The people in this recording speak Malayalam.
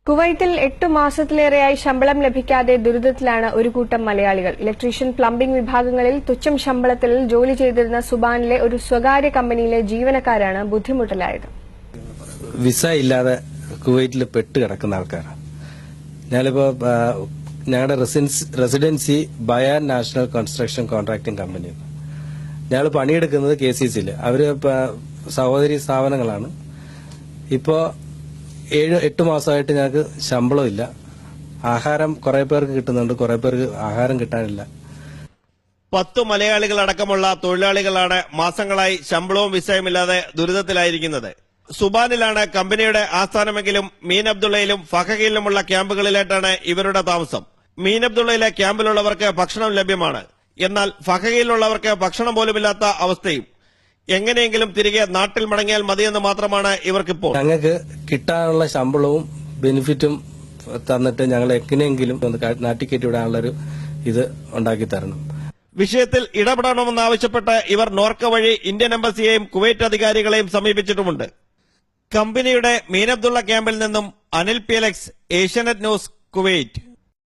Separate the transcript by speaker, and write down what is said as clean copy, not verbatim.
Speaker 1: കുവൈത്തിൽ 8 മാസത്തിലേറെയായി ശമ്പളം ലഭിക്കാതെ ദുരിതത്തിലാണ് ഒരു കൂട്ടം മലയാളികൾ. ഇലക്ട്രീഷ്യൻ, പ്ലംബിംഗ് വിഭാഗങ്ങളിൽ തുച്ഛം ശമ്പളത്തിൽ ജോലി ചെയ്തിരുന്ന സുബാനിലെ ഒരു സ്വകാര്യ കമ്പനിയിലെ ജീവനക്കാരാണ് ബുദ്ധിമുട്ടിലായത്.
Speaker 2: വിസ ഇല്ലാതെ കുവൈറ്റിൽ പെട്ട് കിടക്കുന്ന ആൾക്കാരാണ്. ഞങ്ങളുടെ residency Bayan national construction contracting company. ഞങ്ങൾ പണിയെടുക്കുന്നത് KCC-യിൽ. അവര് സഹോദരി സ്ഥാപനങ്ങളാണ്. ഇപ്പോ 7-8 മാസമായിട്ട് ഞങ്ങൾക്ക് ശമ്പളമില്ല. ആഹാരം കുറെ പേർക്ക് കിട്ടുന്നുണ്ട്, കുറെ പേർക്ക് ആഹാരം കിട്ടാനില്ല.
Speaker 3: 10 മലയാളികളടക്കമുള്ള തൊഴിലാളികളാണ് മാസങ്ങളായി ശമ്പളവും വിസയുമില്ലാതെ ദുരിതത്തിലായിരിക്കുന്നത്. സുബാനിലാണ് കമ്പനിയുടെ ആസ്ഥാനമെങ്കിലും മീൻ അബ്ദുള്ളയിലും ഫഹയിലുമുള്ള ക്യാമ്പുകളിലായിട്ടാണ് ഇവരുടെ താമസം. മീൻ അബ്ദുള്ളയിലെ ക്യാമ്പിലുള്ളവർക്ക് ഭക്ഷണം ലഭ്യമാണ്. എന്നാൽ ഫഹയിലുള്ളവർക്ക് ഭക്ഷണം പോലുമില്ലാത്ത അവസ്ഥയും. എങ്ങനെയെങ്കിലും തിരികെ നാട്ടിൽ മടങ്ങിയാൽ മതിയെന്ന് മാത്രമാണ് ഇവർക്കിപ്പോൾ.
Speaker 2: ഞങ്ങൾക്ക് കിട്ടാനുള്ള ശമ്പളവും ബെനിഫിറ്റും തന്നിട്ട് ഞങ്ങൾ എങ്ങനെയെങ്കിലും നാട്ടിൽ കയറ്റിവിടാനുള്ളൊരു ഇത് ഉണ്ടാക്കി തരണം.
Speaker 3: വിഷയത്തിൽ ഇടപെടണമെന്നാവശ്യപ്പെട്ട് ഇവർ നോർക്ക വഴി ഇന്ത്യൻ എംബസിയെയും കുവൈറ്റ് അധികാരികളെയും സമീപിച്ചിട്ടുമുണ്ട്. കമ്പനിയുടെ മീൻ അബ്ദുള്ള ക്യാമ്പിൽ നിന്നും Anil PLX, Asianet news, Kuwait.